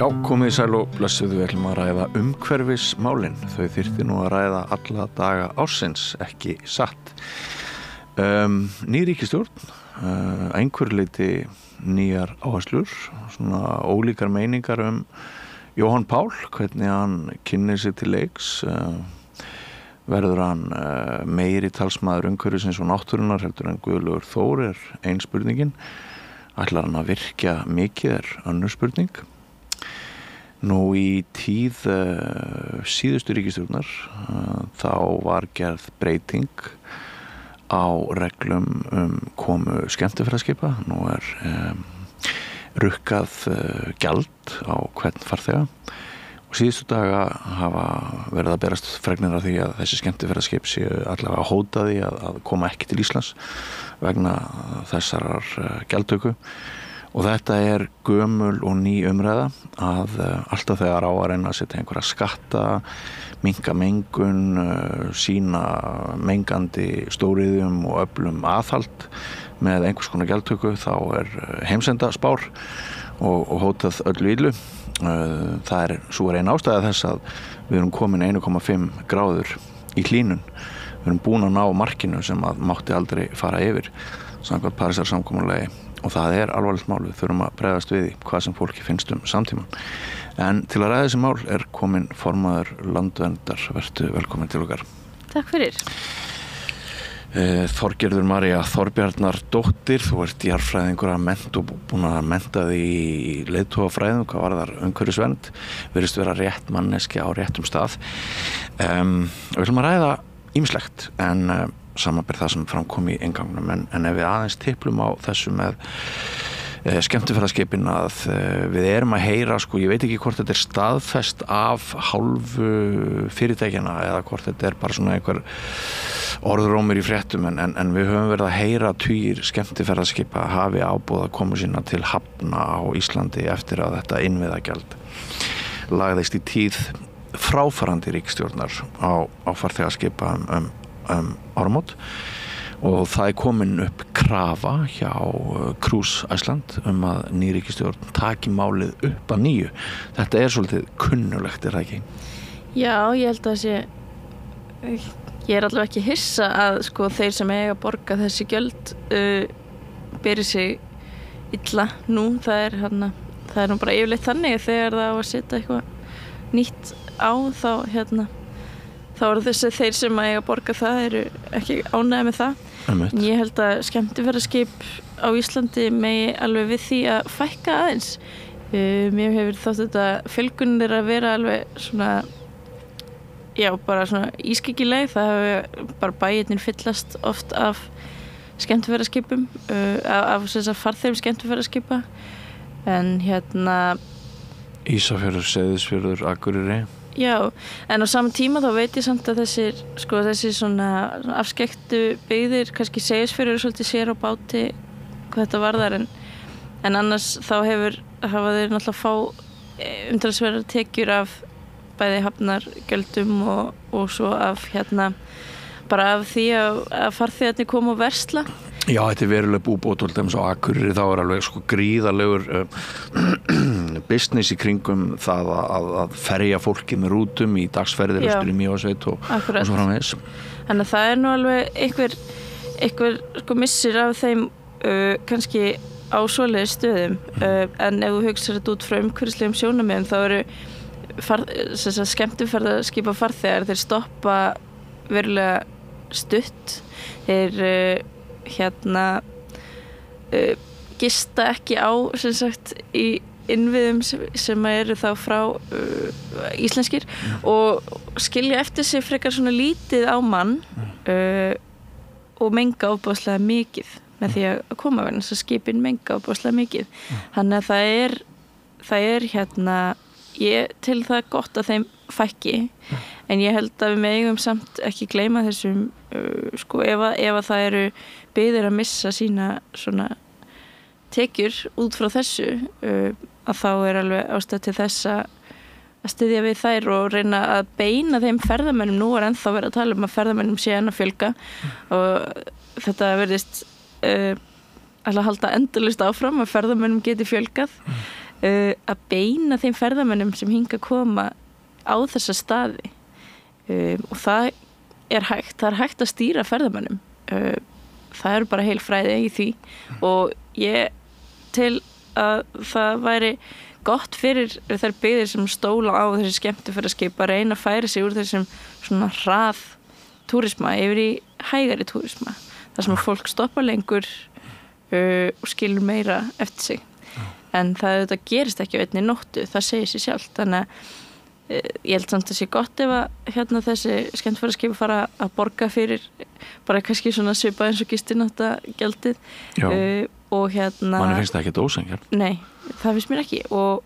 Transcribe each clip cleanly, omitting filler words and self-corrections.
Já, komið í sæl og blessuð, við ætlum að ræða umhverfismálin. Þau þyrfti nú að ræða alla daga ársins, ekki satt. Ný ríkisstjórn, einhverju leyti nýjar áherslur, svona ólíkar meiningar Jóhann Pál, hvernig hann kynnir sig til leiks. Verður hann meiri talsmaður umhverfisins og náttúrunnar heldur en Guðlaugur Þór ein spurningin. Ætlar hann að virkja mikið önnur spurning. Nú í tíð síðustu ríkisstjórnar þá var gerð breyting á reglum komu skemmtiferðaskipa. Nú rukkað gjald á hvern farþega og síðustu daga hafa verið að berast fregnir af því að þessi skemmtiferðaskip séu allavega hótaði að koma ekki til Íslands vegna þessarar gjaldtöku. Og þetta gömul og ný umræða að alltaf þegar á að reyna að setja einhverja skatta, minnka mengun, sýna mengandi stóriðjum og öflum aðhald með einhvers konar gjaldtöku, þá heimsendaspár og hótað öllu illu. Það svo ein ástæða þess að við erum komin 1,5 gráður í hlýnun. Við erum búin að ná markinu sem að mátti aldrei fara yfir samkvæmt Parísarsamkomulagi. Og það alvarlegt mál, við þurfum að bregðast við því hvað sem fólki finnst samtíman. En til að ræða þessi mál komin formaður Landverndar. Vertu velkomin til okkar. Takk fyrir. Þorgerður María Þorbjarnardóttir, þú jarðfræðingur að mennt og búin að mennta þig í leiðtogafræðum, hvað varðar umhverfisvernd, virðist vera rétt manneskja á réttum stað. Við ætlum að ræða ýmislegt, en samanber það sem framkom í inngangnum, en ef við aðeins tiplum á þessu með skemmtiferðaskipin að við að heyra, ég veit ekki hvort þetta staðfest af hálfu fyrirtækjana eða hvort þetta bara svona einhver orðrómur í fréttum, en við höfum verið að heyra tugir skemmtiferðaskipa hafi ábúð að koma sína til hafna á Íslandi eftir að þetta innviðagjald lagðist í tíð fráfarandi ríkisstjórnar á farþegaskipa áramót og það komin upp krafa hjá Cruise Iceland að ný ríkisstjórn taki málið upp að nýju. Þetta svolítið kunnulegt, það ekki? Já, ég held að ég allavega ekki hissa að þeir sem eiga að borga þessi gjöld beri sig illa nú. Það nú bara yfirleitt þannig að þegar það á að setja eitthvað nýtt á þá þeir sem eiga að borga það ekki ánægðir með það. En ég held að skemmtiferðaskip á Íslandi megi alveg við því að fækka aðeins. Mér hefur þótt þetta fjölgunin að vera alveg svona, bara svona ískyggileg. Það hefur bara bæirnir fyllast oft af skemmtiferðaskipum, af farþegum skemmtiferðaskipa. En Ísafjörður, Seyðisfjörður, Akureyri. Já, en á sama tíma þá veit ég samt að þessi svona afskekktu byggðir, kannski Seyðisfjörður svolítið sér á báti hvað þetta varðar, en annars þá hafa þeir náttúrulega fá umtalsverðar tekjur af bæði hafnargjöldum og svo af bara af því að farþegarnir koma og versla. Já, þetta verulega búbót og á Akureyri þá alveg gríðarlegur business í kringum það að ferja fólki með rútum í dagsferðir austur í Mývatnssveit og svo framvegis. Þannig að það nú alveg einhver missir af þeim kannski á svoleiðis stöðum, en ef þú hugsar þetta út frá umhverfislegum sjónarmiðum þá skemmtiferðaskipa farþegar, þeir stoppa verulega stutt, þeir gista ekki á í innviðum sem eru þá frá íslenskir og skilja eftir sig frekar svona lítið á mann og menga ofboðslega mikið með því að koma vegna þess að skipin menga ofboðslega mikið. Þannig að það ég til það gott að þeim fækki, en ég held að við megum samt ekki gleyma þessum ef að það byggðir að missa sína svona tekjur út frá þessu, að þá alveg ástæða til þess að styðja við þær og reyna að beina þeim ferðamönnum. Nú ennþá verið að tala að ferðamönnum sé enn að fjölga og þetta virðist að halda endalaust áfram að ferðamönnum geti fjölgað, að beina þeim ferðamönnum sem hinga að koma á þessa staði og það er hægt að stýra ferðamönnum það eru bara heil fræði í því og ég til að það væri gott fyrir þær byggðir sem stóla á þessi skemmtiferðaskip að reyna að færa sig úr þessum svona hrað túrisma yfir í hægari túrisma þar sem fólk stoppa lengur og skilur meira eftir sig en það gerist ekki á einni nóttu, það segir sér sjálft þannig að ég held samt að sé gott ef að þessi skemmtiferðaskip fara að borga fyrir bara kannski svona svipa eins og gistináttagjaldið og manni finnst það ekki ósanngjarnt. Nei, það finnst mér ekki og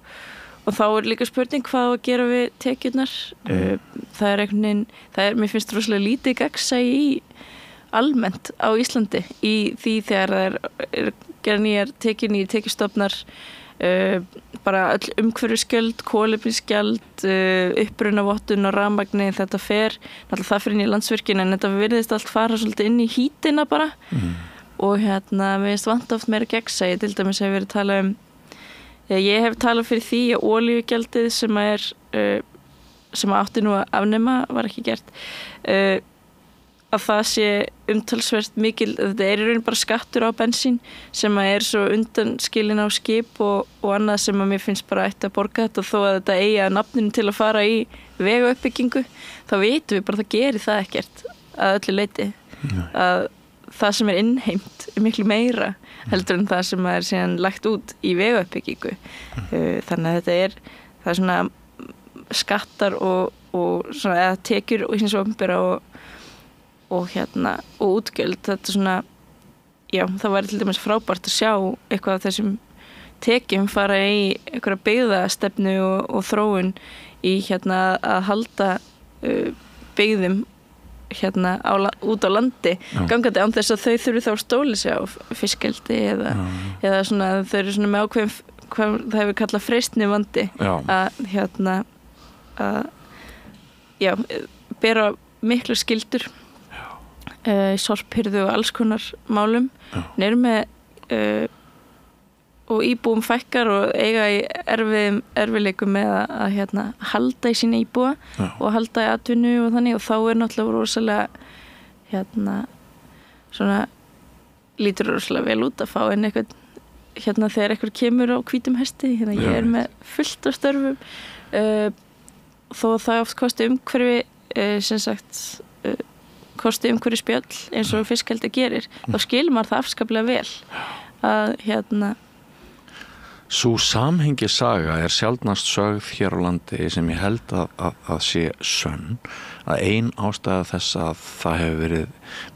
þá er líka spurning hvað að gera við tekjurnar það er einhvern veginn, mér finnst rosalega lítið gagnsæi í almennt á Íslandi í því þegar það er gera nýjar tekjustofnar bara öll umhverfisgjöld, kolefnisgjald upprunavottun og rafmagni þetta náttúrulega það fer inn í Landsvirkjun en þetta virðist allt fara svolítið inn í hítina bara og mér finnst vanta oft meira gegnsæi til dæmis hefur verið talað ég hef talað fyrir því að olíugjaldið sem átti nú að afnema var ekki gert að það sé umtalsvert mikil, þetta í raun bara skattur á bensín sem svo undanskilin á skip og annað sem að mér finnst bara ætti að borga þetta þó að þetta eigi að nafninu til að fara í vegauppbyggingu, þá vitum við bara það gerir það ekkert að öllu leyti að það sem innheimt miklu meira heldur en það sem er síðan lagt út í vegauppbyggingu þannig að það er svona skattar og svona eða tekjur og hins opinbera og útgjöld þetta svona það væri til dæmis frábært að sjá eitthvað af þessum tekjum fara í einhverja byggðastefnu og þróun í að halda byggðum út á landi gangandi án þess að þau þurfi þá að stóla sig á fiskeldi eða svona þau eru svona með ákveðum hvað það hefur kallað freistni vandi að bera miklu skyldur sorphirðu og alls konar málum neyru með og íbúum fækkar og eiga í erfiðleikum með að halda í sína íbúa og halda í atvinnu og þannig og þá náttúrulega rosalega svona lítur rosalega vel út að fá inn eitthvað þegar eitthvað kemur á hvítum hesti ég með fullt af störfum þó það oft kosti umhverfi sem sagt kosti umhverju spjöll eins og fiskeldi gerir þá skilur maður það afskaplega vel að Sú samhengisaga er sjaldnast sögð hér á landi sem ég held að sé sönn að ein ástæða þess að það hefur verið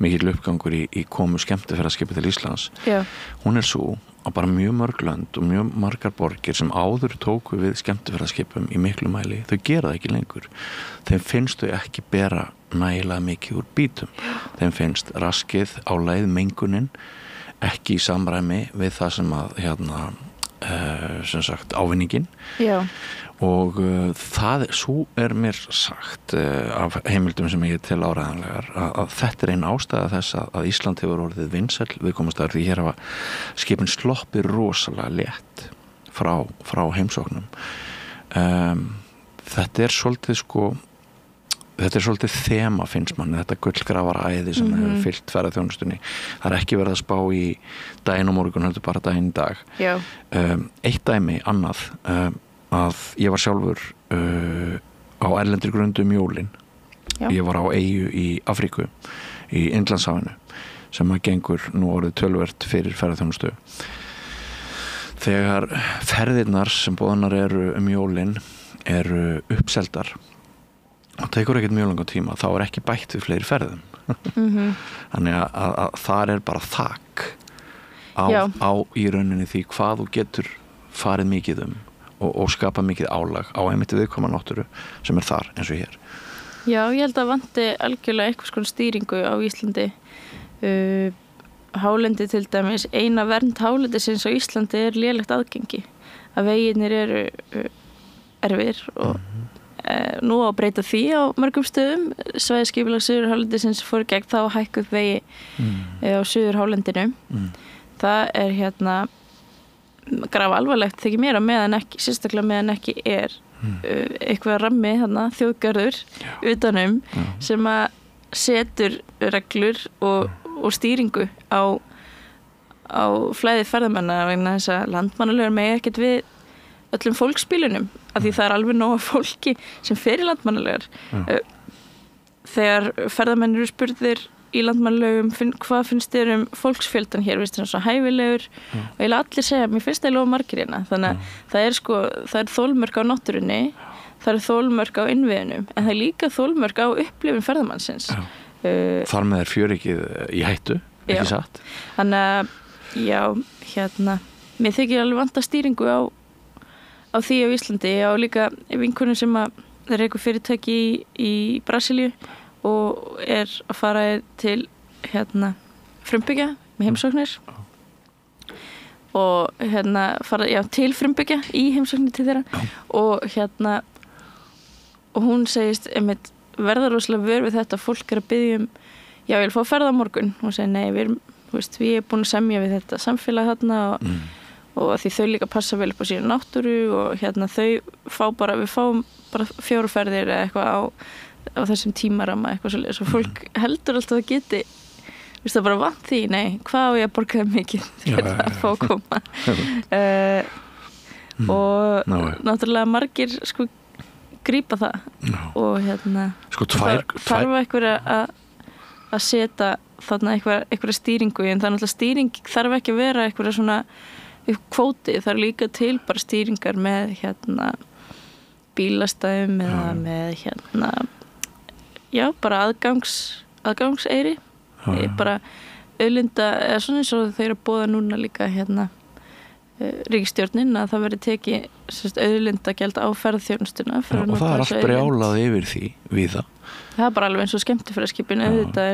mikill uppgangur í komu skemmtiferðaskipa til Íslands hún sú að bara mjög mörg lönd og mjög margar borgir sem áður tóku við skemmtiferðaskipum í miklu mæli þau gera það ekki lengur þeim finnst þau ekki bera nægilega mikið úr bítum þeim finnst raskið álagið mengunin ekki í samræmi við það sem að sem sagt ávinningin og það svo mér sagt af heimildum sem ég til áræðanlegar að þetta ein ástæða þess að Ísland hefur orðið vinsæll viðkomastæður því hér hafa skipin sloppið rosalega létt frá heimsóknum þetta er svolítið þema finnst manni, þetta gullgrafaræði sem hefur fyllt ferðaþjónustunni. Það ekki verið að spá í daginn og morgun, heldur bara daginn í dag. Eitt dæmi, annað, að ég var sjálfur á erlendri grundu jólin. Ég var á eyju í Afríku, í Indlandshafinu, sem að gengur nú orðið töluvert fyrir ferðaþjónustu. Þegar ferðirnar sem boðnar eru jólin eru uppseldar og tekur ekkert mjög langan tíma þá er ekki bætt við fleiri ferðum þannig að þar er bara þak á í rauninni því hvað þú getur farið mikið og skapa mikið álag á einmitt viðkvæma náttúru sem er þar eins og hér Já, ég held að vanti algjörlega eitthvað skon stýringu á Íslandi hálendi til dæmis eina vernd hálendisins á Íslandi er lélegt aðgengi að veginir eru erfir og nú á að breyta því á mörgum stöðum svæðisskipulag Suðurhálendisins fór gegn þá hækkuð vegi á Suðurhálendinu það er grafa alvarlegt þykir mér að meðan ekki, sérstaklega meðan ekki eitthvað rammi þarna, þjóðgarður utanum sem að setur reglur og stýringu á flæði ferðamanna vegna þess að landmannalögur megi ekkert við öllum fólksbílunum af því það alveg nóg af fólki sem fer í landmannalögur þegar ferðamenn eru spurðir í landmannalögum hvað finnst þér fólksfjöldan hér, finnst þér svo hæfilegur og eiginlega allir segja, mér finnst það lofa margir hérna þannig að það er þolmörk á náttúrunni, það er þolmörk á innviðunum en það er líka þolmörk á upplifun ferðamannsins Þar með fjöryggið í hættu, ekki satt? Þannig að mér þykir alveg vanta stýringu á því á Íslandi á líka vinkonum sem að það er eitthvað fyrirtæki í Brasilíu og að fara til frumbyggja með heimsóknir og fara til frumbyggja í heimsóknir til þeirra og hún segist einmitt verða rosalega vör við þetta fólk að biðja ég vil fá ferða á morgun og segja nei, við búin að semja við þetta samfélag þarna og því þau líka passa vel upp á sína náttúru og við fáum bara 4 ferðir eða eitthvað á þessum tímaramma eitthvað svolítið, svo fólk heldur alltaf að geti það bara vant því, nei, hvað á ég að borga það mikið fyrir að fá að koma og náttúrulega margir grípa það og þarf eitthvað að setja þarna eitthvað stýringu en það er náttúrulega stýring þarf ekki að vera eitthvað svona kvóti, það er líka til bara stýringar með bílastæðum eða með bara aðgangseyri bara auðlinda eða svona eins og þau eru að boða núna líka ríkisstjórnin að það verði tekið auðlindagjald á ferðþjónustuna og það er allt brjálað yfir því við það er bara alveg eins og skemmtifræðskipin auðvitað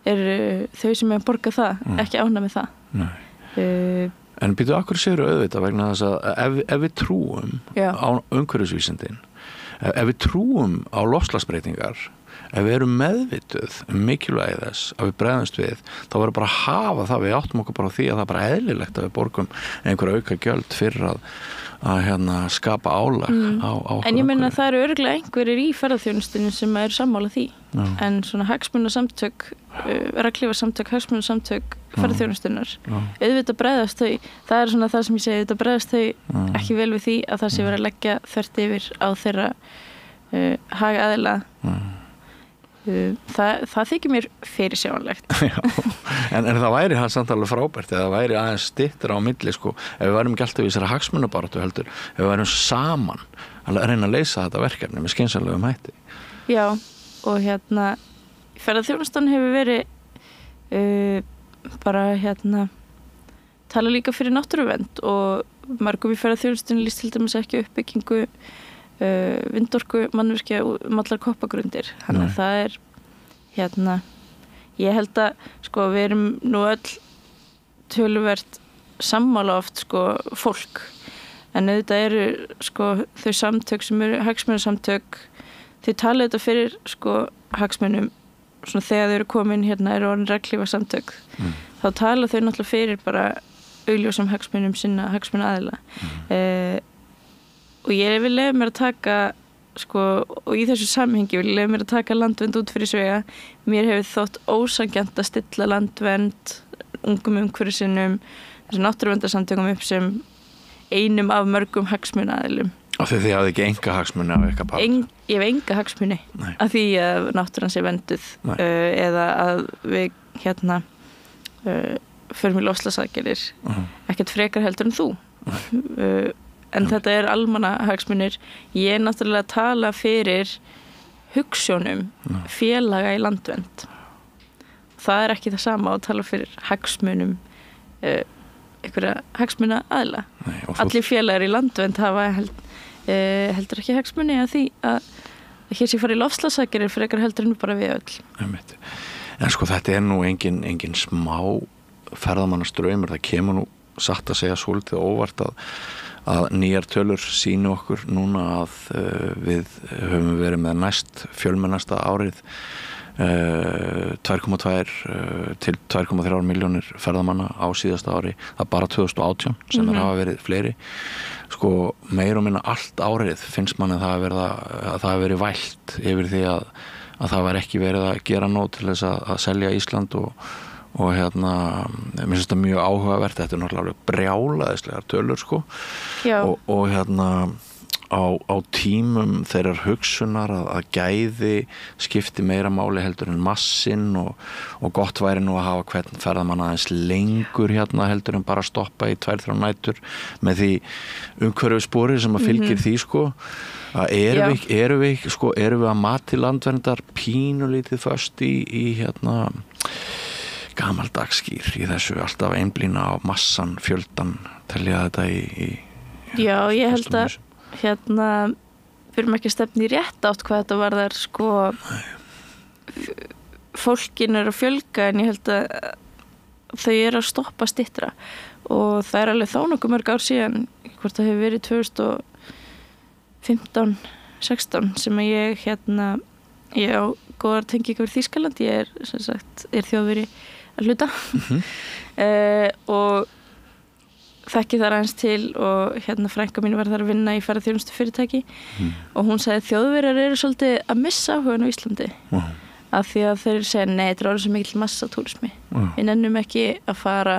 eru þau sem er að borga það ekki ánægð með það En býtu, akkur séu auðvitað vegna þess að ef við trúum á umhverfisvísindin ef við trúum á loftslagsbreytingar ef við erum meðvituð mikilvægi þess að við bregðumst við þá verður bara að hafa það, við áttum okkur bara á því að það er bara eðlilegt að við borgum einhverja auka gjöld fyrir að skapa álag á En ég meina að það eru örugglega einhverjir í ferðaþjónustunni sem eru sammála því en svona hagsmunasamtök reglífarsamtök, hagsmunasamtök ferðaþjónustunnar auðvitað bregðast þau það er svona það sem ég segi, auðvitað bregðast þau ekki vel við því að það sé verið að leggja þvert yfir á þeirra hagaðila það þykir mér fyrirsjáanlegt en það væri það samt alveg frábært eða það væri aðeins styttra á milli ef við værum ekki alltaf í þessari hagsmunabaráttu heldur ef við værum saman að reyna að leysa þetta verkefni með skynsamlegum hætti Já, og ferðaþjónustan hefur verið bara tala líka fyrir náttúruvernd og margum í ferðaþjónustunni líst til dæmis ekki uppbyggingu vindorku mannvirkja allar koppagrundir þannig að það er ég held að við erum nú öll töluvert sammála oft fólk en auðvitað eru þau samtök sem eru hagsmunasamtök þau tala þetta fyrir hagsmunum svona þegar þau eru komin eru orðin reglífarsamtök þá tala þau náttúrulega fyrir bara augljósum hagsmunum sinna hagsmunaaðila og ég vil leyfa mér að taka og í þessu samhengi vil ég leyfa mér að taka landvernd út fyrir svega mér hefur þótt ósanngjarnt að stilla landvernd ungum umhverfissinnum þessu náttúruverndarsamtökum upp sem einum af mörgum hagsmunaaðilum af því þið hafið ekki enga hagsmuni af eitthvað part ég hef enga hagsmuni af því að náttúran sé vernduð eða að við förum í loftslagsaðgerðir ekkert frekar heldur en þú en þetta er almannahagsmunir ég er náttúrulega að tala fyrir hugsjónum félaga í landvernd það er ekki það sama að tala fyrir hagsmunum einhverja hagsmuna aðila allir félagar í landvernd hafa heldur ekki hagsmuni að því að hér sé farið í loftslagsaðgerðir frekar heldur en bara við öll en þetta er nú engin smá ferðamannastraumur það kemur nú satt að segja svolítið óvart að nýjar tölur sýni okkur núna að við höfum verið með næst fjölmennasta árið 2,2 til 2,3 milljónir ferðamanna á síðasta ári, það bara 2018 sem hafa verið fleiri. Sko meir og minna allt árið finnst manni að það hafi verið vælt yfir því að það var ekki verið að gera nóg til þess að selja Ísland og mér finnst þetta mjög áhugavert, þetta náttúrulega brjálaðislegar tölur sko. Og á tímum þeirrar hugsunar að gæði skipti meira máli heldur en massinn og gott væri nú að hafa hvern ferðamann aðeins lengur heldur en bara stoppa í 2-3 nætur með því umhverfisspori sem að fylgir því sko. Að erum við að mati landverndar pínulítið föst í gamaldagskýr í þessu alltaf einblína á massan, fjöldan, telja þetta í Já, ég held að fyrir mig ekki stefni í rétt átt hvað þetta varðar sko fólkin að fjölga en ég held að þau að stoppa styttra og það alveg þá nokkuð mörg ár síðan hvort það hefur verið 2015-16 sem að ég á góðar tengingar við Þýskaland, ég sem sagt þjóðveri að hluta og þekki þar aðeins til og frænka mín var þar að vinna í ferðaþjónustu fyrirtæki og hún sagði Þjóðverjar eru svolítið að missa áhugan á Íslandi af því að þeir segja nei, þetta er orðið svo mikill massatúrismi við nennum ekki að fara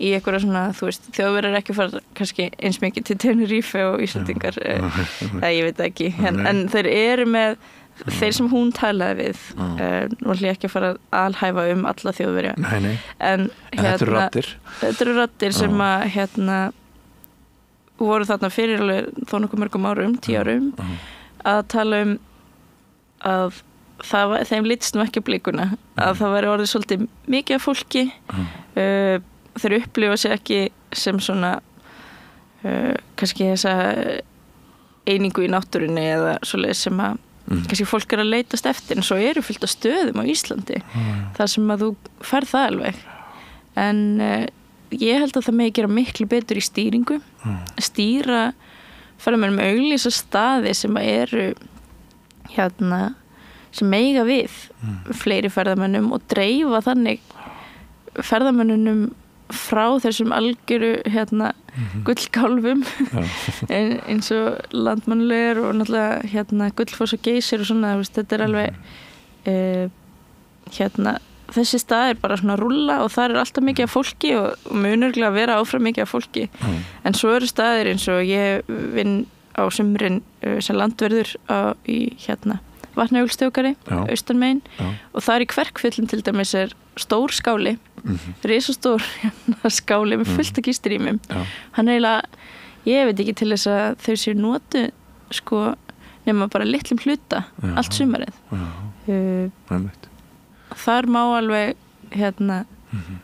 í einhverja svona, þú veist, Þjóðverjar ekki að fara kannski eins mikið til Tenerife og Íslandingar, ég veit ekki en þeir eru með þeir sem hún talaði við nú ætla ég ekki að fara að alhæfa alla Þjóðverja en þetta eru raddir sem að voru þarna fyrir alveg þó nokkuð mörgum árum 10 árum að tala að þeim litst nú ekki á blikuna að það væri orðið svolítið mikið af fólki þeir upplifa sig ekki sem svona kannski þessa einingu í náttúrunni eða svoleiðis sem að kannski fólk að leitast eftir en svo eru fullt af stöðum á Íslandi þar sem að þú færð það alveg en ég held að það megi gera miklu betur í stýringu stýra ferðamönnum auglýsa staði sem að eru sem meiga við fleiri ferðamönnum og dreifa þannig ferðamönnunum frá þessum algjöru gullkálfum eins og Landmannlegar og náttúrulega Gullfoss og Geysir og svona, þetta er alveg þessi stað er bara svona rúlla og það er alltaf mikið af fólki og munurlega að vera áfram mikið af fólki en svo eru staðir eins og ég vinn á sumrin sem landverður í Vatnajökulsþjóðgarði austan megin og það í Kverkfjöllum til dæmis er stór skáli risastór skáli með fullt af gistirýmum hann eiginlega, ég veit ekki til þess að þau séu notu sko nema bara litlum hluta allt sumarið þar má alveg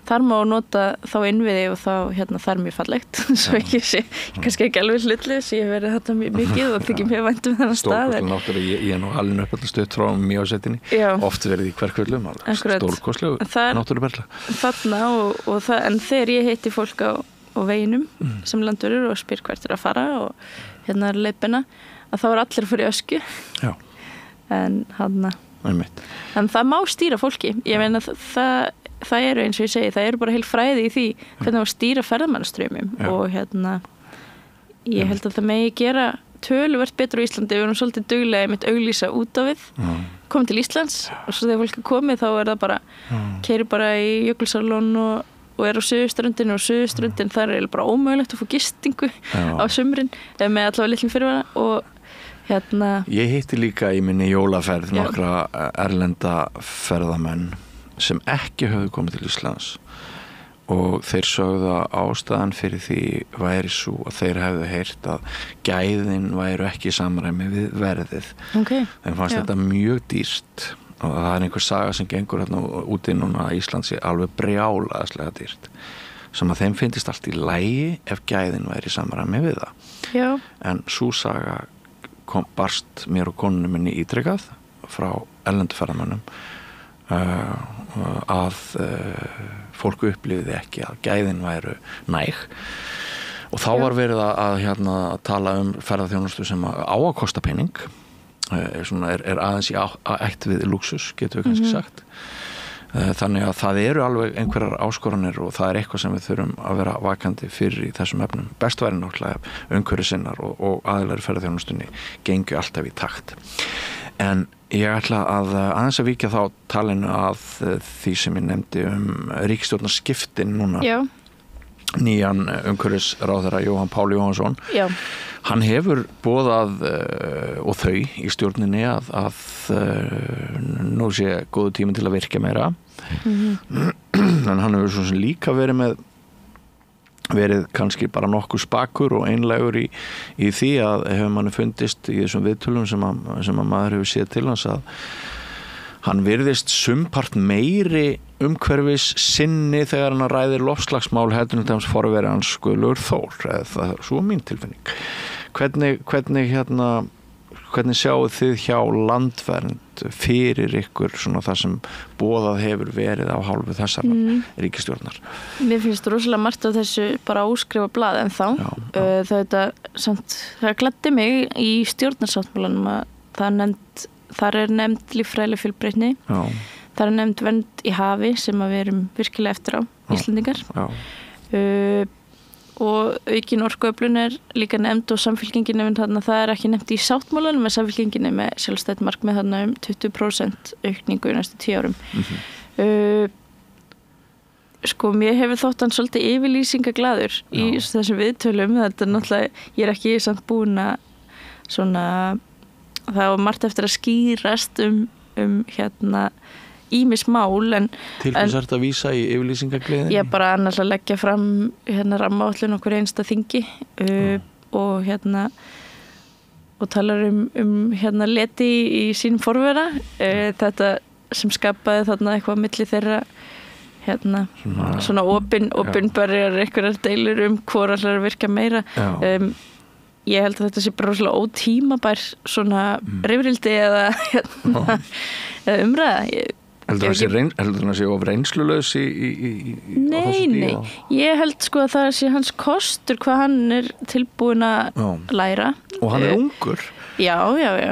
þar má nota þá innviði og þá það er mjög fallegt svo ég sé, kannski ekki alveg hlutlis ég hef verið þetta mjög mikið og þykir mjög vænt þennan stað náttúrulega, ég er nú alveg upp alltaf stutt frá Mývatnssveitinni oft verið í Kverkfjöllum stórkostlegu náttúruperla þarna en þegar ég hitti fólk á veginum sem landverður og spyr hvert er að fara og er leiðbeina að þá er allir að fara í ösku en það má stýra fólki ég meina það eru eins og ég segi, það eru bara heil fræði í því hvernig að stýra ferðamannastraumum og ég held að það megi gera töluvert betur á Íslandi við erum svolítið duglega einmitt auglýsa út á við komið til Íslands og svo þegar fólk er komið þá er það bara keyrir bara í Jökulsárlón og er á Suðurströndinni og Suðurströndin þar er bara ómögulegt að fá gistingu á sumrin með allavega litlum fyrirvara og Ég hitti líka í minni jólaferð nokkra erlenda ferðamenn sem ekki höfðu komið til Íslands og þeir sögðu að ástæðan fyrir því væri svo að þeir hefðu heyrt að gæðin væru ekki í samræmi við verðið þeim fannst þetta mjög dýrt og það er einhver saga sem gengur hérna úti núna að Ísland sé alveg brjálaðslega dýrt sem að þeim finnist allt í lagi ef gæðin væri í samræmi við það en sú saga barst mér og konunni minni ítrekað frá erlendu ferðamönnum að fólk upplifði ekki að gæðin væru næg og þá var verið að tala ferðaþjónustu sem á að kosta pening aðeins í ætt við luxus, getum við kannski sagt. Þannig að það eru alveg einhverjar áskoranir og það eitthvað sem við þurfum að vera vakandi fyrir í þessum efnum. Best væri náttúrulega umhverfisinnar og aðilar í ferðaþjónustunni gengu alltaf í takt. En ég ætla að aðeins að víkja þá talinu að því sem ég nefndi ríkisstjórnarskiptin núna. Já. Nýjan umhverfisráðherra Jóhann Páll Jóhannsson. Já. Hann hefur boðað og þau í stjórninni að nú sé góðu tími til að virka meira. En hann hefur svo sem líka verið kannski bara nokkuð spakur og einlægur í því að hefur manni fundist í þessum viðtölum sem að maður hefur séð til hans að hann virðist sumpart meiri umhverfis sinni þegar hann ræðir loftslagsmál heldur en þeim forveri hans Guðlaugur Þór, það er svo mín tilfinning. Hvernig sjáu þið hjá Landvernd fyrir ykkur svona það sem boðað hefur verið á hálfu þessar ríkisstjórnar? Mér finnst rosalega margt af þessu bara óskrifa blað en þá. Það gladdi mig í stjórnarsáttmálanum að þar er nefnd líffræðileg fjölbreytni. Þar er nefnd vernd í hafi sem að við erum virkilega eftir á, Íslendingar. Og aukin orkuöflun er líka nefnd og samfylkingin nefnd þarna, það er ekki nefnt í sáttmálanum með samfylkinginni með sjálfstætt markmið þarna 20% aukningu í næstu 10 árum. Mér hefur þótt hann svolítið yfirlýsingaglaður í þessum viðtölum. Þetta er náttúrulega, ég er ekki samt búin að svona, það var margt eftir að skýrast ýmis mál en til hvers er þetta að vísa í yfirlýsingagleðinni? Ég bara annars að leggja fram rammaáætlun okkur einsta þingi og talar leti í sínum forvera þetta sem skapaði þarna eitthvað milli þeirra svona opinberjar einhverjar deilur hvor allar að virka meira. Ég held að þetta sé bara rosalega ótímabær svona rifrildi eða umræða. Heldur hann að sé of reynslulaus í Nei, ég held sko að það sé hans kostur hvað hann er tilbúin að læra. Og hann er ungur. Já.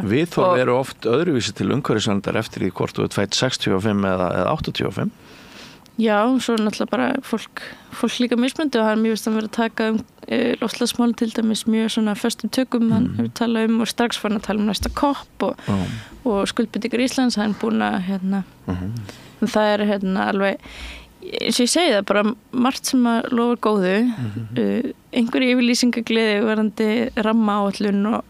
Við þó eru oft öðruvísi til umhverfisverndar eftir því hvort þú ert fædd 65 eða 85. Já, svo náttúrulega bara fólk líka mismunandi og hann mjög veist að vera að taka loftslagsmál til dæmis mjög svona föstum tökum, hann hefur talað og strax farin að tala næsta kopp og skuldbindingar Íslands, hann er búin að það er alveg, eins og ég segi það bara margt sem að lofa góðu, einhverju yfirlýsingagleði verandi rammaáætlun og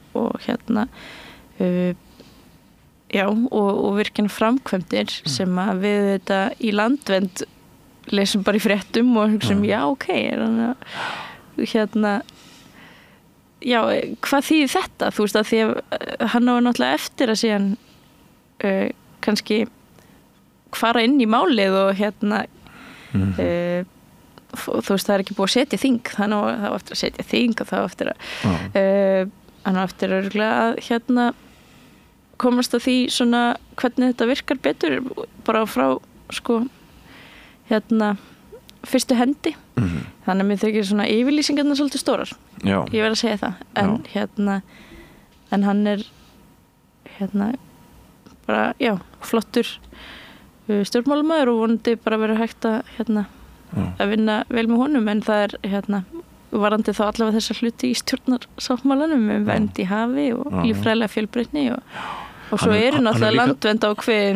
og virkjana framkvæmdir sem að við þetta í Landvernd lesum bara í fréttum og hugsaum, hvað þýðir þetta? Þú veist að því að hann á náttúrulega eftir að síðan kannski fara inn í málið og þú veist það er ekki búið að setja þing, þannig að það var eftir að setja þing og það var eftir að hann var eftir að komast að því svona hvernig þetta virkar betur bara frá fyrstu hendi. Þannig að mér þykir svona yfirlýsingarnar svolítið stórar. Ég verð að segja það. En hann er bara, flottur stjórnmálamaður og vonandi bara verið hægt að vinna vel með honum, en það er varandi þá allavega þessa hluti í stjórnarsáttmálanum vernd í hafi og líffræðilega fjölbreytni og svo eru náttúrulega Landvernd á hver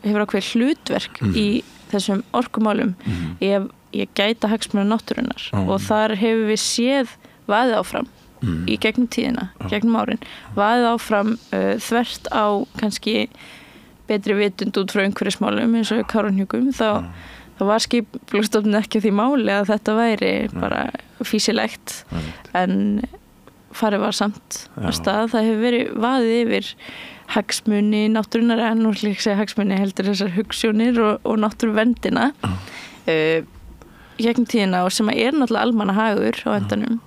hefur ákveð hlutverk í þessum orkumálum ég gæta hagsmuna náttúrunnar og þar hefur við séð vaðið áfram í gegnum tíðina, gegnum árin vaðið áfram þvert á kannski betri vitund út frá umhverfismálum eins og Kárahnjúkum þá var Skipulagsstofnun ekki á því máli að þetta væri bara fýsilegt en farið var samt á stað. Það hefur verið vaðið yfir hagsmuni náttúrunnar en nú líka segja hagsmuni heldur þessar hugsjónir og náttúruverndina gegnum tíðina og sem er náttúrulega almannahagur á endanum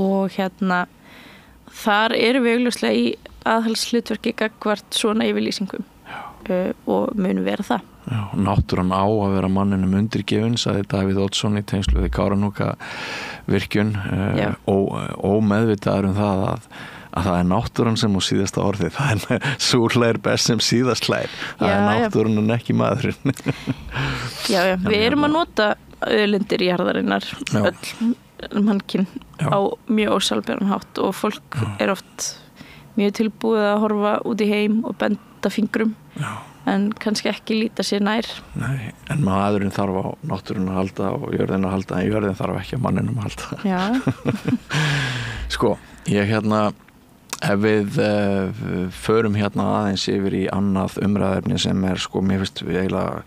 og þar eru við augljóslega í aðhaldshlutverki gagnvart svona yfirlýsingum og munum vera það. Já, náttúran á að vera manninum undirgefin, sagði Davíð Oddsson í tengslu við Kárahnjúka virkjun, ómeðvitaður það að það er náttúran sem á síðasta orðið, það er súrleir best sem síðast hlær, það er náttúran en ekki maðurinn. Já, við erum að nota auðlindir jarðarinnar, öll mannkinn á mjög ósjálfbæran hátt og fólk er oft mjög tilbúið að horfa út í heim og benda fingrum en kannski ekki líta sér nær. Nei, en maðurinn þarf á náttúrun að halda og jörðin að halda, en jörðin þarf ekki að manninum að halda. Já. Sko, ég ef við förum aðeins yfir í annað umræðefni sem sko, mér finnst eiginlega,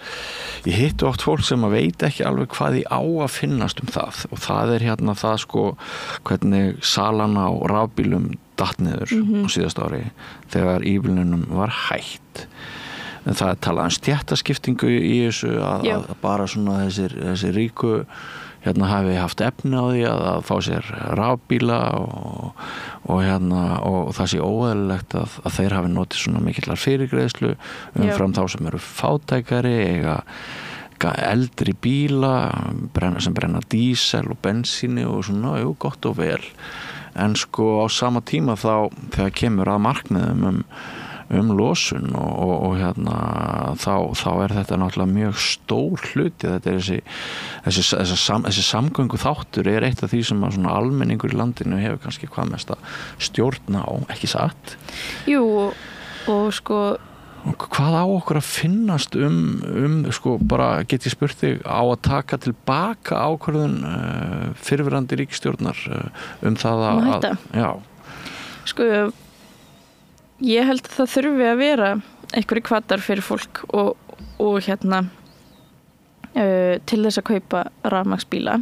ég hittu oft fólk sem að veit ekki alveg hvað því á að finnast það og það er það sko hvernig salan á rafbílum datt niður á síðasta ári þegar ívilnunum var hætt. En það er talað stéttaskiptingu í þessu að bara svona þessi ríku hafi haft efni á því að fá sér rafbíla og það sé óeðlilegt að þeir hafi notið svona mikillar fyrirgreiðslu umfram þá sem eru fátækari, eiga eldri bíla sem brenna dísel og bensíni og svona, gott og vel. En sko á sama tíma þá þegar kemur að markmiðum losun og þá er þetta náttúrulega mjög stór hluti, þetta er þessi samgöngu þáttur er eitt af því sem að svona almenningur í landinu hefur kannski hvað mesta stjórn á, ekki satt? Jú, og sko hvað á okkur að finnast sko bara get ég spurt þig á að taka tilbaka ákvörðun fyrrverandi ríkisstjórnar það að já. Sko ég held að það þurfi að vera einhverjir hvatar fyrir fólk og til þess að kaupa rafmagnsbíla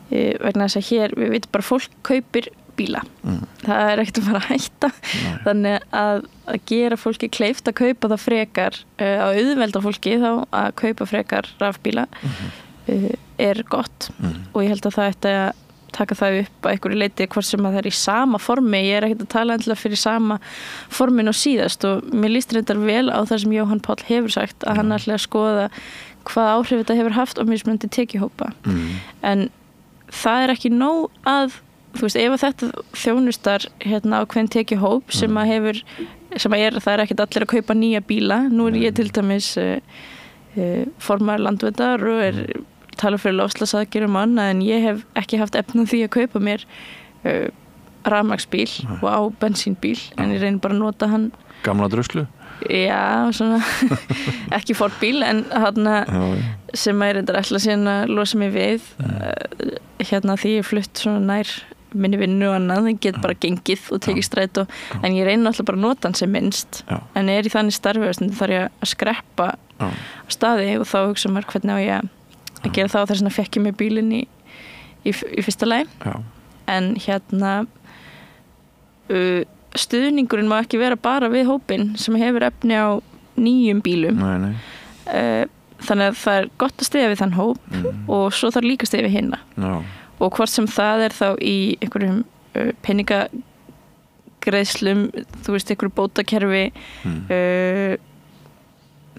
vegna þess að hér við veitum bara fólk kaupir bíla það er ekkert að fara að hætta þannig að gera fólki kleift að kaupa það frekar að auðvelda fólki þá að kaupa frekar rafbíla er gott og ég held að það ætti að taka það upp að einhverju leiti hvort sem að það er í sama formi, ég er ekkert að tala endilega fyrir sama formin og síðast og mér líst reyndar vel á það sem Jóhann Páll hefur sagt að hann ætli að skoða hvað áhrif þetta hefur haft á mismunandi tekjuhópa en það er ekki nóg að þú veist, ef að þetta þjónustar ákveðin tekjuhóp sem að hefur það er ekkert allir að kaupa nýja bíla, nú er ég til dæmis formaður Landverndar og tala fyrir loftslagsaðgerðum og annað en ég hef ekki haft efni því að kaupa mér rafmagnsbíl og á bensínbíl en ég reynir bara að nota hann Gamla druslu? Já, svona ekki Ford-bíl en sem er þetta ætla síðan að losa mig við því ég flutt svona nær minni vinnu og annað, ég get bara gengið og tekið strætó en ég reynir alltaf bara að nota hann sem minnst en er í þannig starfi þarf ég að skreppa á staði og þá hugsa maður hvernig á ég að gera það og þess vegna fekk ég mig bílinn í fyrsta lagi en stuðningurinn má ekki vera bara við hópinn sem hefur efni á nýjum bílum þannig að það er gott að styðja við þann hóp og svo þarf líka að styðja við hinna og hvort sem það er þá í einhverjum peningagreiðslum þú veist, einhverju bótakerfi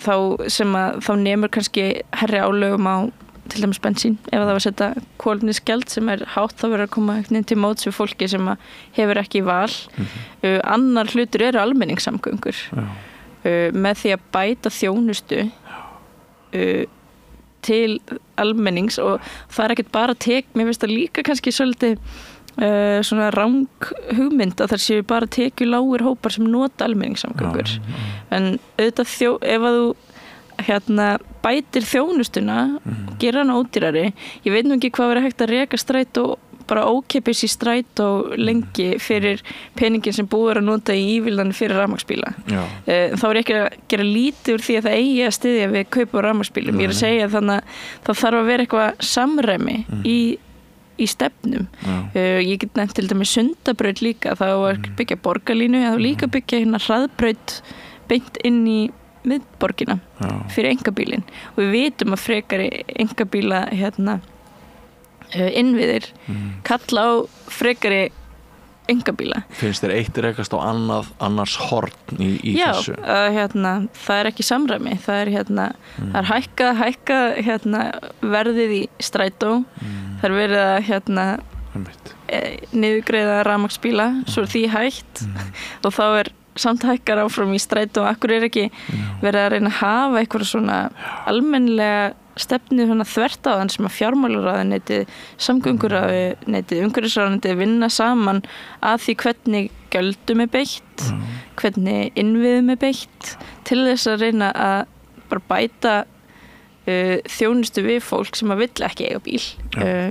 þá nemur kannski herri álögum á til dæmis bensín, ef það var að setja kolefnisgjald sem er hátt þá verður að koma til móts við fólki sem hefur ekki val annar hlutur eru almenningssamgöngur með því að bæta þjónustu til almennings og það er ekkert bara mér finnst það líka kannski svolítið svona rang hugmynd að það séu bara tekjulágir hópar sem nota almenningssamgöngur en auðvitað ef að þú bætir þjónustuna og gera hana ódýrari ég veit nú ekki hvað verið hægt að reka strætó bara ókeypis í strætó lengi fyrir peningin sem búið að nota í ívilnanir fyrir rafmagnsbíla þá er ég ekki að gera lítið úr því að það eigi að styðja við kaupa rafmagnsbílum ég er að segja þannig að það þarf að vera eitthvað samræmi í stefnum ég get nefnt til dæmis Sundabraut líka þá er byggja borgarlínu eða líka byggja hraðbraut beint inn í miðborgina fyrir einkabílinn og við vitum að frekari einkabíla innviðir kalla á frekari einkabíla. Finnst þér eitt rekast á annars horn í Já, þessu? Já, það er ekki samræmi, það er hækka verðið í strætó, það er verið að niðurgreiða rafmagnsbíla, svo er því hægt og þá er samt hækkar áfram í strætó. Akkur er ekki verið að reyna að hafa eitthvað svona almennilega stefnu svona þvert á þann sem að fjármálaráðuneytið, samgönguráðuneytið, umhverfisráðuneytið vinna saman að því hvernig gjöldum er beitt, hvernig innviðum er beitt til þess að reyna að bara bæta þjónustu við fólk sem að vill ekki eiga bíl.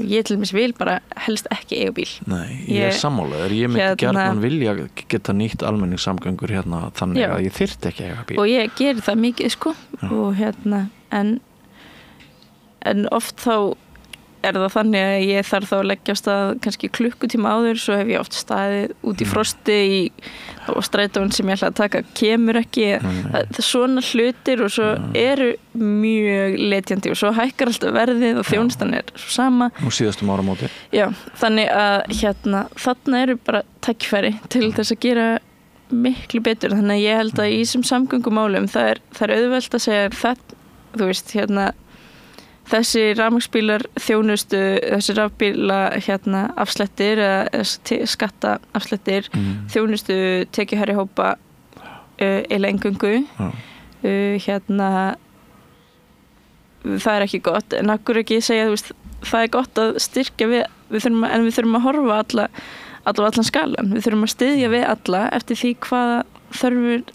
Ég til dæmis vil bara helst ekki eiga bíl. Nei, ég er sammálaður. Ég myndi gjarnan vilja geta nýtt almenningssamgöngur þannig að ég þyrfti ekki eiga bíl. Og ég geri það mikið sko og en oft þá er það þannig að ég þarf þá að leggja af stað kannski klukkutíma áður, svo hef ég oft staðið út í frosti og strætóin sem ég ætla að taka kemur ekki. Það er svona hlutir og svo eru mjög letjandi og svo hækkar alltaf verðið og þjónustan er svo sama. Nú síðastum áramóti. Já, þannig að þarna eru bara tækifæri til þess að gera miklu betur. Þannig að ég held að í þessum samgöngumálum það er auðvelt að segja það, þú veist, þessi rafmagnsbílar þjónustu, þessi rafbíla afslættir eða skattaafslættir þjónustu tekjuhærri hópa eða eingöngu það er ekki gott, en akkur ekki segja, þú veist, það er gott að styrkja við þurfum að horfa allan skalan, við þurfum að styðja við alla eftir því hvaða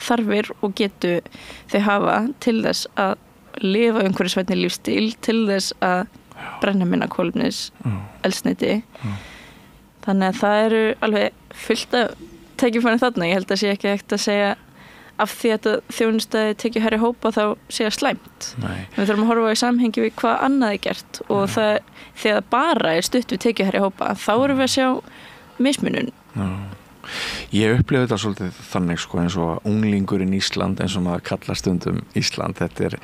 þarfir og getu þau hafa til þess að lifa umhverfisvænni lífstíl, til þess að brenna minna kolefnis eldsneyti. Þannig að það eru alveg fullt af tækifæri þarna. Ég held að sé ekki hægt að segja af því að þjónustaði tekið hærri hópa þá sé það slæmt. Við þurfum að horfa í samhengi við hvað annað er gert og þegar bara er stutt við tekið hærri hópa þá erum við að sjá mismunun. Ég upplifði þetta svolítið þannig sko, eins og unglingurinn Ísland, eins og maður kallar stundum Ísland, þetta er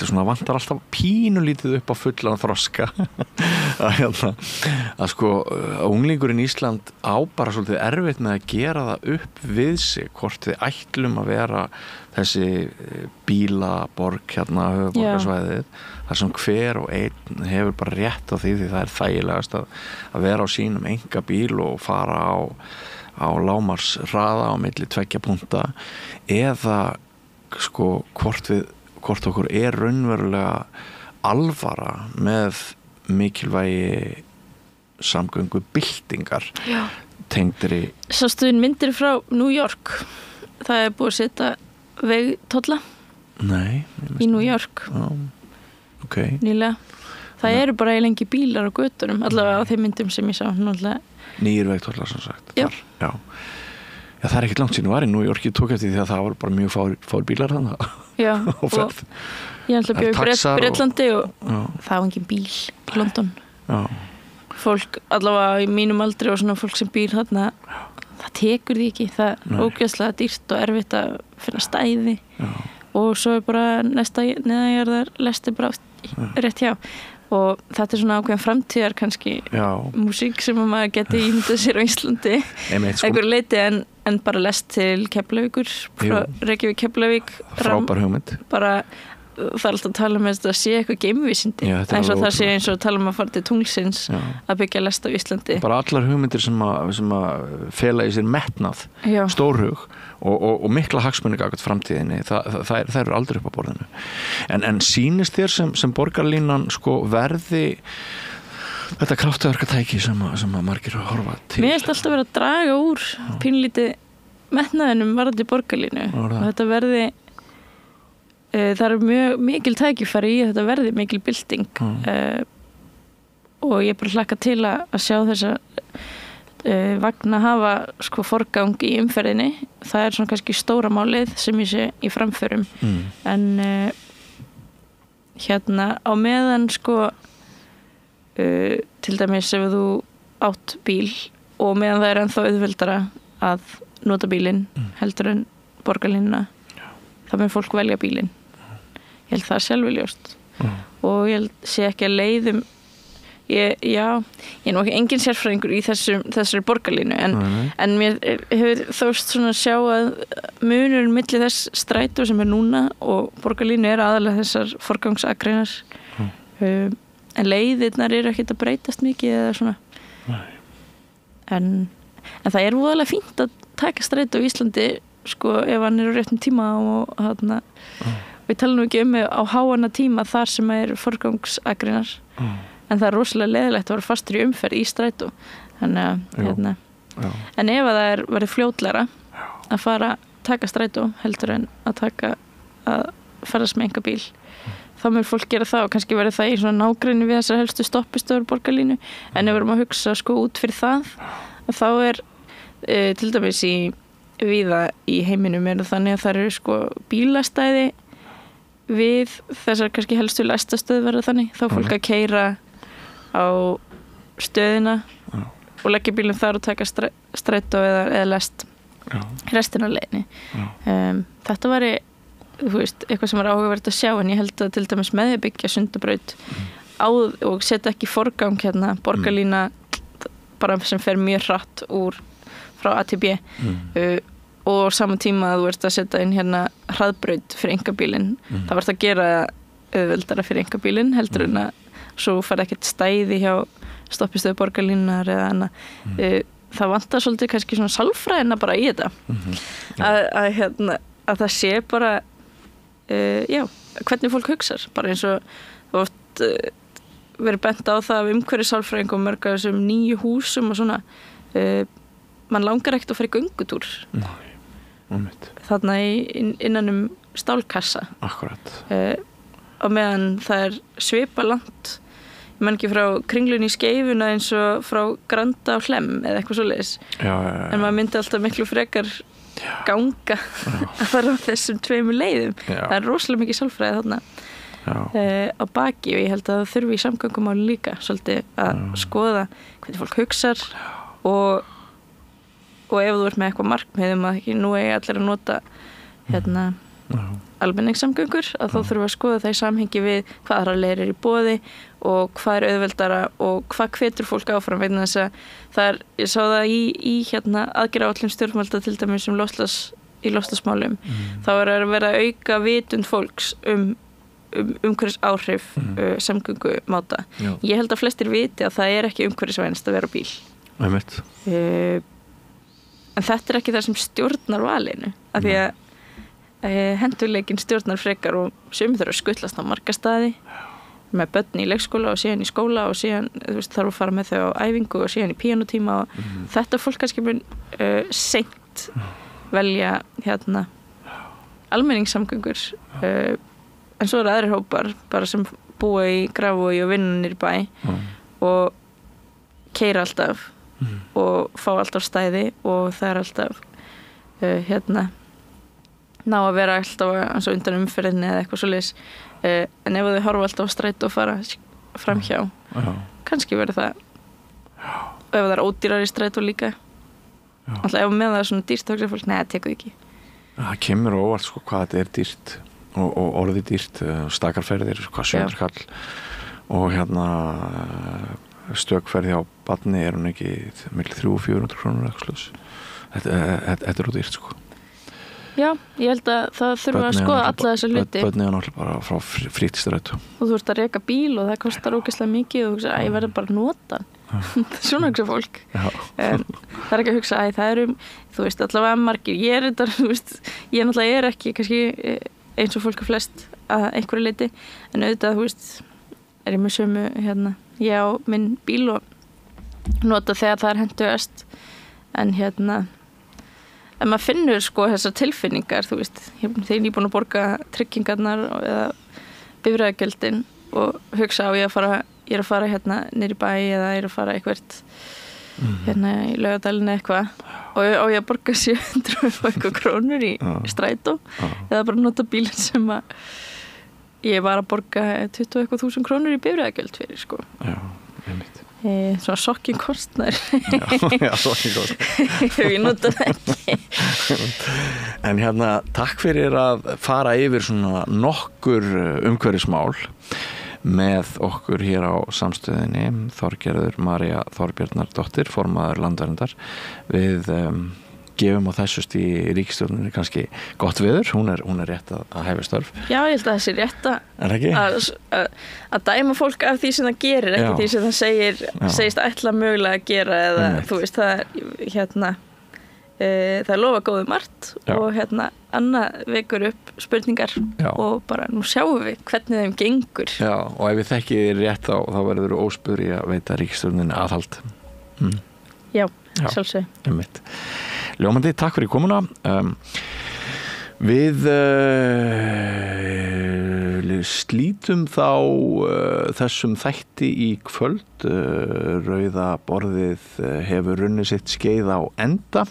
svona, vantar alltaf pínulítið upp á fullan þroska að sko unglingurinn Ísland á bara svolítið erfitt með að gera það upp við sig, hvort við ætlum að vera þessi bílaborg höfuðborgarsvæðið, þar sem hver og einn hefur bara rétt á því það er þægilegast að vera á sínum einkabíl og fara á lámars hraða á milli 2 punkta, eða sko hvort okkur er raunverulega alvara með mikilvægi samgöngu byltingar tengdri. Sástuðin myndir frá New York, það er búið að setja vegtolla í New York nýlega. Það eru bara lengi bílar á götunum, allavega á þeim myndum sem ég sá náttúrulega. Nýjir vegtollar sem sagt. Já, það er ekkert langt síðan var í New York, ég tók eftir því að það voru bara mjög fár bílar þannig. Já, og ég ætla að bjóða í Bretlandi og það var engin bíl í London. Fólk allavega í mínum aldri og svona fólk sem býr þarna, það tekur því ekki, það er ógeðslega dýrt og erfitt að finna stæði og svo er bara næsta neðanjarðar lesti bara rétt hjá. Og þetta er svona ákveðin framtíðar kannski músík sem maður geti ímyndað sér á Íslandi einhver leiti en bara lest til Keflavíkur frá Reykjavík Keflavík frábær hugmynd. Bara það er alltaf að tala með þetta að sé eitthvað geimvísindi eins og það sé eins og að tala að fara til tunglsins að byggja lest á Íslandi. Bara allar hugmyndir sem að fela í sér metnað, stórhug og mikla hagsmuni gagnvart framtíðinni, það eru aldrei upp á borðinu. En sýnist þér sem borgarlínan sko verði þetta kraftaverkatæki sem að margir horfa til? Mér finnst alltaf verið að draga úr pínlítið metnaðinum varðandi borgarlínu og þetta verði það eru mjög mikil tækifæri í þetta verði mikil bylting og ég bara hlakka til að sjá þessa vagna hafa sko forgang í umferðinni. Það er svona kannski stóra málið sem ég sé í framförum en á meðan sko til dæmis ef þú átt bíl og meðan það er ennþá auðveldara að nota bílinn heldur en borgarlínuna þá mun fólk velja bílinn. Ég held það sjálfviljóst og ég held sé ekki að leiðum ég er nú ekki engin sérfræðingur í þessari borgarlínu en mér hefur þóst svona að sjá að munurinn milli þess strætó sem núna og borgarlínu aðalega þessar forgangsakreinar en leiðirnar ekkert að breytast mikið eða svona en það voðalega fínt að taka strætó á Íslandi sko ef hann á réttum tíma og þarna við talum nú ekki á háana tíma þar sem forgangsakreinar en það rosalega leiðilegt að vera fastur í umferð í strætó þannig að en ef það verið fljótlegra að taka strætó heldur en að ferðast með einkabíl þá mun fólk gera það og kannski verið það í svona nágrenni við þessar helstu stoppistöður borgarlínu en ef við erum að hugsa sko út fyrir það þá til dæmis víða í heiminum þannig að það eru sko bílastæði við þessar kannski helstu lestastöð verða þannig þá fólk að keyra á stöðina og leggja bílum þar og taka strætó eða lest restina af leiðinni þetta væri þú veist, eitthvað sem áhugavert að sjá en ég held að til dæmis með því að byggja Sundabraut og setja ekki forgang borgarlína bara sem fer mjög hratt frá A til B og saman tíma að þú ert að setja inn hraðbraut fyrir einkabílinn það vart að gera auðveldara fyrir einkabílinn heldur en að svo fara ekkert stæði hjá stoppistöðu borgarlínar eða annað það vantar svolítið kannski svona sálfræðina bara í þetta að það sé bara hvernig fólk hugsar bara eins og þú oft verið bent á það af umhverfissálfræðingum mörg af þessum nýju húsum og svona mann langar ekkert að fara í göngutúr þarna innan stálkassa akkurat á meðan það svipalangt ég man ekki frá Kringlunni í Skeifuna eins og frá Granda á Hlemm eða eitthvað svoleiðis en maður myndi alltaf miklu frekar ganga að fara á þessum tveimur leiðum það rosalega mikið sálfræði þarna á baki og ég held að það þurfi í samgöngumáli líka svolítið að skoða hvernig fólk hugsar og ef þú ert með eitthvað markmið að nú allir að nota almenningssamgöngur að þá þurfum að skoða það í samhengi við hvað aðrar leiðir í boði og hvað auðveldara og hvað hvetur fólk áfram vegna þess að ég sá það í aðgerðaáætlun stjórnvalda til dæmis í loftslagsmálum þá að vera að auka vitund fólks umhverfis áhrif samgöngumáta ég held að flestir viti að það ekki umhverfisvænst að vera á bíl en þetta ekki það sem stjórnar valinu af því að hendurleikin stjórnar frekar og sumir þurfa að skutlast á marga staði með börn í leikskóla og síðan í skóla og síðan þarf að fara með þau á æfingu og síðan í píanótíma og þetta fólk kannski mun seint velja almenningssamgöngur en svo aðrir hópar bara sem búa í Grafarvogi og vinna niður í bæ og keyra alltaf og fá alltaf stæði og það alltaf ná að vera alltaf eins og undan umferðinni eða eitthvað svoleiðis en ef þau horfa alltaf á strætó og fara framhjá kannski verður það og ef það ódýrar í strætó líka alltaf ef með það svona dýrt þá hugsa fólk, neða, tekur ekki það kemur óvart sko hvað þetta dýrt og orðið dýrt stakarferðir, hvað 700 kall og stökkferði á barni hún ekki milli 300-400 krónur eitthvað þetta úr dýrt sko Já, ég held að það þurfa að skoða alla þessa hluti. Börnin náttúrulega bara frá fríkstrætu. Og þú ert að reka bíl og það kostar ógeðslega mikið og þú hugsa, ég verður bara að nota svona hugsa fólk. Það ekki að hugsa, það þú veist, allavega margir. Ég náttúrulega ekki kannski eins og fólk flest að einhverju leiti, en auðvitað, þú veist, ég með sömu, ég á minn bíl og nota þegar það hentugast, en en maður finnur sko þessar tilfinningar, þú veist, þegar ég búin að borga tryggingarnar eða bifreiðagjöldin og hugsa á ég er að fara niður í bæ eða ég er að fara eitthvað í Laugardalinn eitthvað og ég að borga 700 eitthvað krónur í strætó eða bara nota bílinn sem að ég var að borga 20 eitthvað þúsund krónur í bifreiðagjöld fyrir sko. Já, einmitt. Svona sokkin kostnar já, sokkin kostnar ég nota það ekki en takk fyrir að fara yfir svona nokkur umhverfismál með okkur hér á samstöðinni Þorgerður María Þorbjarnardóttir, formaður Landverndar. Við gefum á þessu stíi ríkisstjórninni kannski gott veður, hún er rétt að hefja störf. Já, ég held að það sé rétt að dæma fólk af því sem það gerir, ekki því sem það segist ætla mögulega að gera eða þú veist, það lofa góðu margt og annað vekur upp spurningar og bara nú sjáum við hvernig þeim gengur. Já, og ef við þekkið rétt þá verður óspur í að veita ríkisstjórninni aðhald. Já, sjálfsög. Ljómandi, takk fyrir komuna. Við slítum þá þessum þætti í kvöld. Rauða borðið hefur runnið sitt skeið á enda.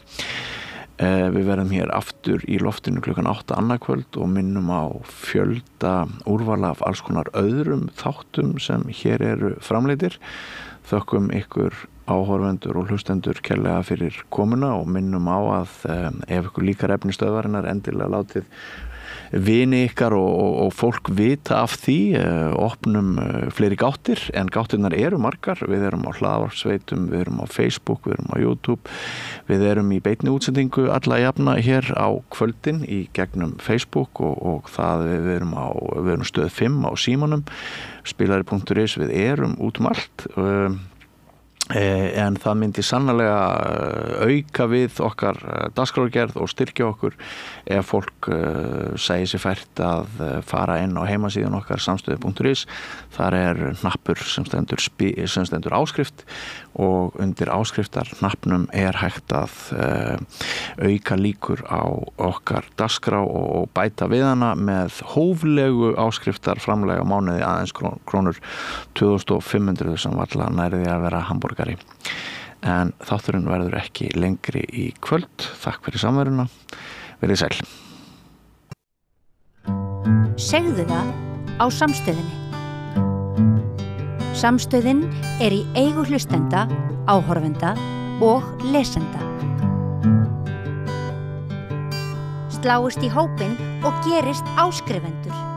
Við verðum hér aftur í loftinu klukkan 8 annað kvöld og minnum á fjölda úrvala af alls konar öðrum þáttum sem hér eru framleiddir. Þökkum ykkur áhorfendur og hlustendur kærlega fyrir komuna og minnum á að ef ykkur líkar efni stöðvarinnar endilega látið vini ykkar og fólk vita af því, opnum fleiri gáttir en gáttirnar eru margar. Við erum á hlaðvarpsveitum, við erum á Facebook, við erum á YouTube, við erum í beinni útsendingu alla jafna hér á kvöldin í gegnum Facebook og það við erum stöð 5 á símanum, spilari.is, við erum út allt. En það myndi sannarlega auka við okkar dagskrárgerð og styrkja okkur ef fólk segi sér fært að fara inn á heimasíðan okkar samstöðu.is. Þar hnappur sem stendur áskrift og undir áskriftar hnappnum hægt að auka líkur á okkar dagskrá og bæta við hana með hóflegu áskriftar framlega á mánuði aðeins krónur 2500 sem varla nærði að vera hamborgari. En þátturinn verður ekki lengri í kvöld. Takk fyrir samveruna. Verið sæl. Segðu það á Samstöðinni. Samstöðin í eigu hlustenda, áhorfenda og lesenda. Sláist í hópinn og gerist áskrifendur.